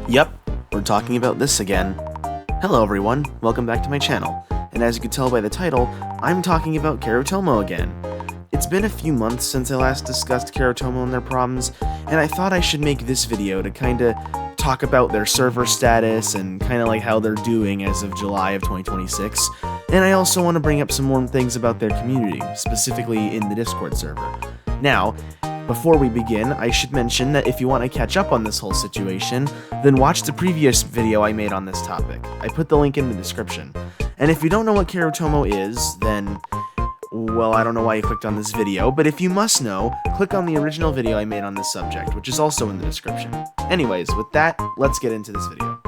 Yep, we're talking about this again. Hello everyone, welcome back to my channel, and as you can tell by the title, I'm talking about Kaerutomo again. It's been a few months since I last discussed Kaerutomo and their problems, and I thought I should make this video to kinda talk about their server status and kinda like how they're doing as of July of 2026, and I also want to bring up some more things about their community, specifically in the Discord server. Now, before we begin, I should mention that if you want to catch up on this whole situation, then watch the previous video I made on this topic. I put the link in the description. And if you don't know what Kaerutomo is, then, well, I don't know why you clicked on this video, but if you must know, click on the original video I made on this subject, which is also in the description. Anyways, with that, let's get into this video.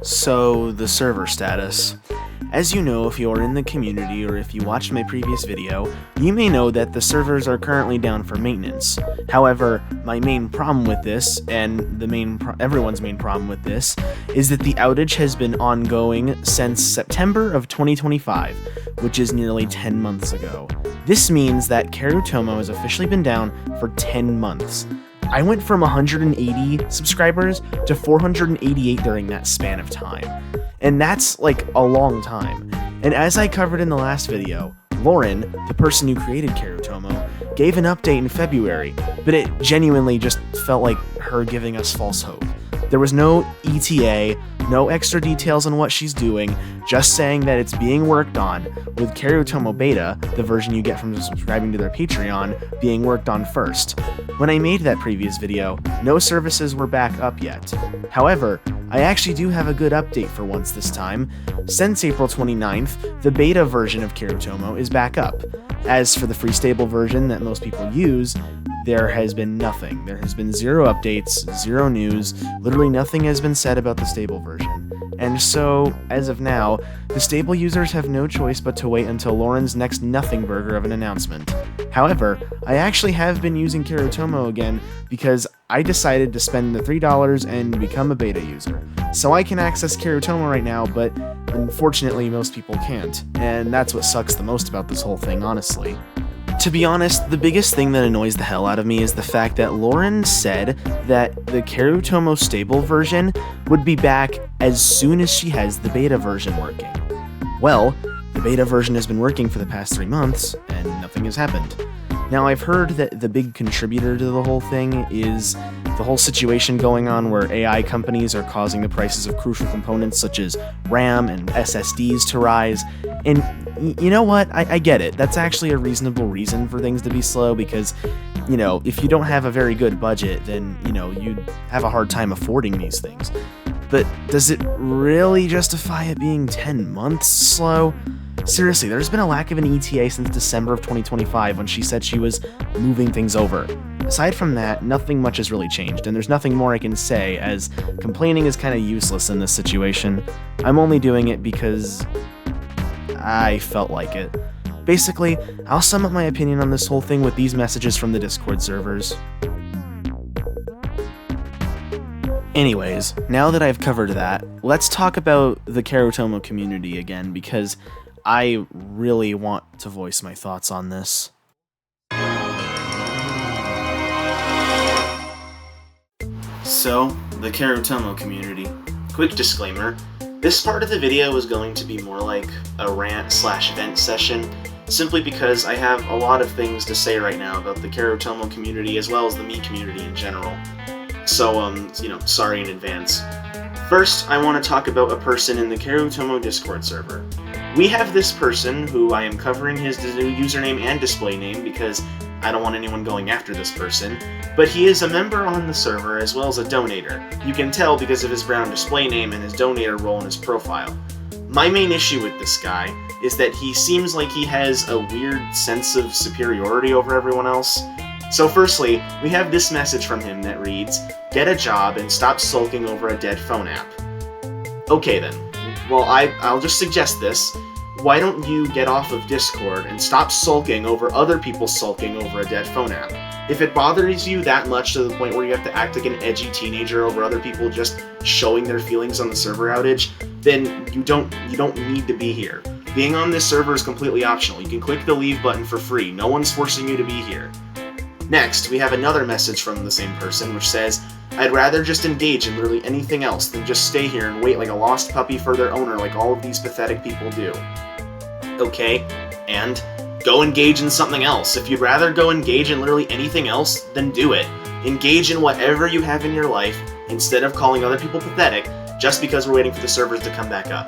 So, the server status. As you know, if you're in the community or if you watched my previous video, you may know that the servers are currently down for maintenance. However, my main problem with this, and everyone's main problem with this, is that the outage has been ongoing since September of 2025, which is nearly 10 months ago. This means that Kaerutomo has officially been down for 10 months. I went from 180 subscribers to 488 during that span of time. And that's like a long time. And as I covered in the last video, Lauren, the person who created Kaerutomo, gave an update in February, but it genuinely just felt like her giving us false hope. There was no ETA, no extra details on what she's doing, just saying that it's being worked on, with Kaerutomo Beta, the version you get from subscribing to their Patreon, being worked on first. When I made that previous video, no services were back up yet. However, I actually do have a good update for once this time. Since April 29th, the beta version of Kaerutomo is back up. As for the free stable version that most people use, there has been nothing. There has been zero updates, zero news, literally nothing has been said about the stable version. And so, as of now, the stable users have no choice but to wait until Lauren's next nothing burger of an announcement. However, I actually have been using Kaerutomo again because I decided to spend the $3 and become a beta user. So I can access Kaerutomo right now, but unfortunately most people can't. And that's what sucks the most about this whole thing, honestly. To be honest, the biggest thing that annoys the hell out of me is the fact that Lauren said that the Kaerutomo stable version would be back as soon as she has the beta version working. Well, the beta version has been working for the past 3 months, and nothing has happened. Now, I've heard that the big contributor to the whole thing is the whole situation going on where AI companies are causing the prices of crucial components such as RAM and SSDs to rise, and you know what? I get it. That's actually a reasonable reason for things to be slow because, you know, if you don't have a very good budget, then, you know, you'd have a hard time affording these things. But does it really justify it being 10 months slow? Seriously, there's been a lack of an ETA since December of 2025 when she said she was moving things over. Aside from that, nothing much has really changed, and there's nothing more I can say, as complaining is kind of useless in this situation. I'm only doing it because I felt like it. Basically, I'll sum up my opinion on this whole thing with these messages from the Discord servers. Anyways, now that I've covered that, let's talk about the Kaerutomo community again, because I really want to voice my thoughts on this. So, the Kaerutomo community. Quick disclaimer, this part of the video is going to be more like a rant/vent session, simply because I have a lot of things to say right now about the Kaerutomo community as well as the Mii community in general. So, you know, sorry in advance. First, I want to talk about a person in the Kaerutomo Discord server. We have this person, who I am covering his username and display name because I don't want anyone going after this person, but he is a member on the server as well as a donator. You can tell because of his brown display name and his donator role in his profile. My main issue with this guy is that he seems like he has a weird sense of superiority over everyone else. So firstly, we have this message from him that reads, "Get a job and stop sulking over a dead phone app." Okay then, well I'll just suggest this. Why don't you get off of Discord and stop sulking over other people sulking over a dead phone app? If it bothers you that much to the point where you have to act like an edgy teenager over other people just showing their feelings on the server outage, then you don't need to be here. Being on this server is completely optional. You can click the leave button for free. No one's forcing you to be here. Next, we have another message from the same person which says, I'd rather just engage in literally anything else than just stay here and wait like a lost puppy for their owner like all of these pathetic people do. Okay, and go engage in something else. If you'd rather go engage in literally anything else, then do it. Engage in whatever you have in your life instead of calling other people pathetic just because we're waiting for the servers to come back up.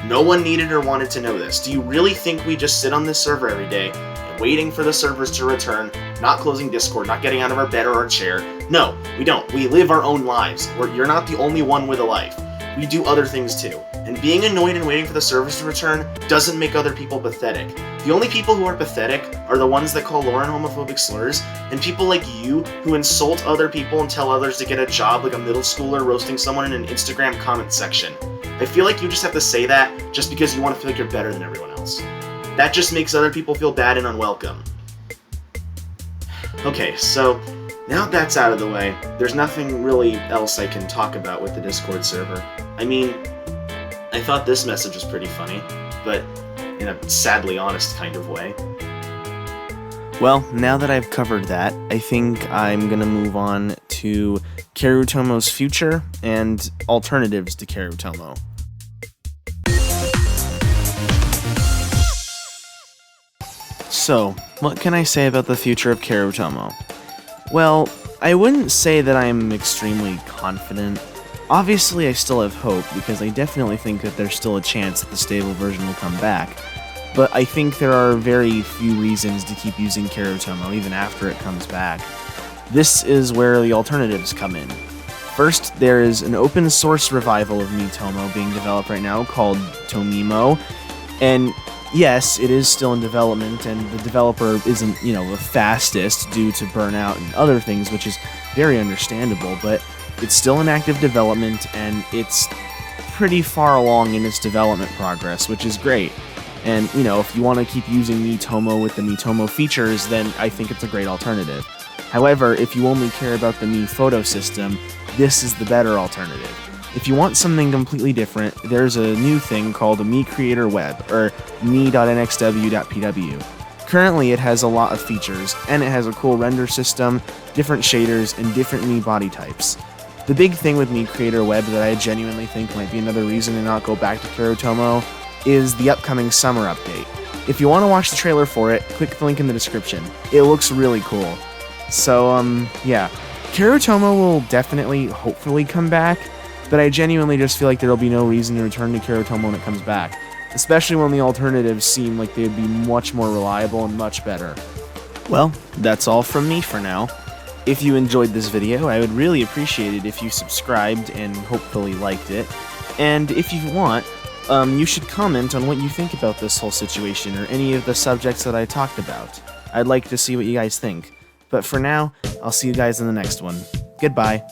No one needed or wanted to know this. Do you really think we just sit on this server every day waiting for the servers to return, not closing Discord, not getting out of our bed or our chair? No, we don't. We live our own lives. You're not the only one with a life. We do other things too. And being annoyed and waiting for the servers to return doesn't make other people pathetic. The only people who are pathetic are the ones that call Lauren homophobic slurs, and people like you who insult other people and tell others to get a job like a middle schooler roasting someone in an Instagram comment section. I feel like you just have to say that just because you want to feel like you're better than everyone else. That just makes other people feel bad and unwelcome. Okay, so now that's out of the way, there's nothing really else I can talk about with the Discord server. I mean, I thought this message was pretty funny, but in a sadly honest kind of way. Well, now that I've covered that, I think I'm gonna move on to Kaerutomo's future and alternatives to Kaerutomo. So, what can I say about the future of Kaerutomo? Well, I wouldn't say that I'm extremely confident. Obviously, I still have hope, because I definitely think that there's still a chance that the stable version will come back. But I think there are very few reasons to keep using Kaerutomo even after it comes back. This is where the alternatives come in. First, there is an open source revival of Miitomo being developed right now called Tomimo, and yes, it is still in development, and the developer isn't, the fastest due to burnout and other things, which is very understandable, but it's still in active development, and it's pretty far along in its development progress, which is great. And, if you want to keep using Miitomo with the Miitomo features, then I think it's a great alternative. However, if you only care about the Mii photo system, this is the better alternative. If you want something completely different, there's a new thing called the Mii Creator Web, or mii.nxw.pw. Currently, it has a lot of features, and it has a cool render system, different shaders, and different Mii body types. The big thing with Mii Creator Web that I genuinely think might be another reason to not go back to Kaerutomo is the upcoming summer update. If you want to watch the trailer for it, click the link in the description. It looks really cool. So, yeah. Kaerutomo will definitely, hopefully, come back, but I genuinely just feel like there'll be no reason to return to Kaerutomo when it comes back, especially when the alternatives seem like they'd be much more reliable and much better. Well, that's all from me for now. If you enjoyed this video, I would really appreciate it if you subscribed and hopefully liked it. And if you want, you should comment on what you think about this whole situation or any of the subjects that I talked about. I'd like to see what you guys think. But for now, I'll see you guys in the next one. Goodbye.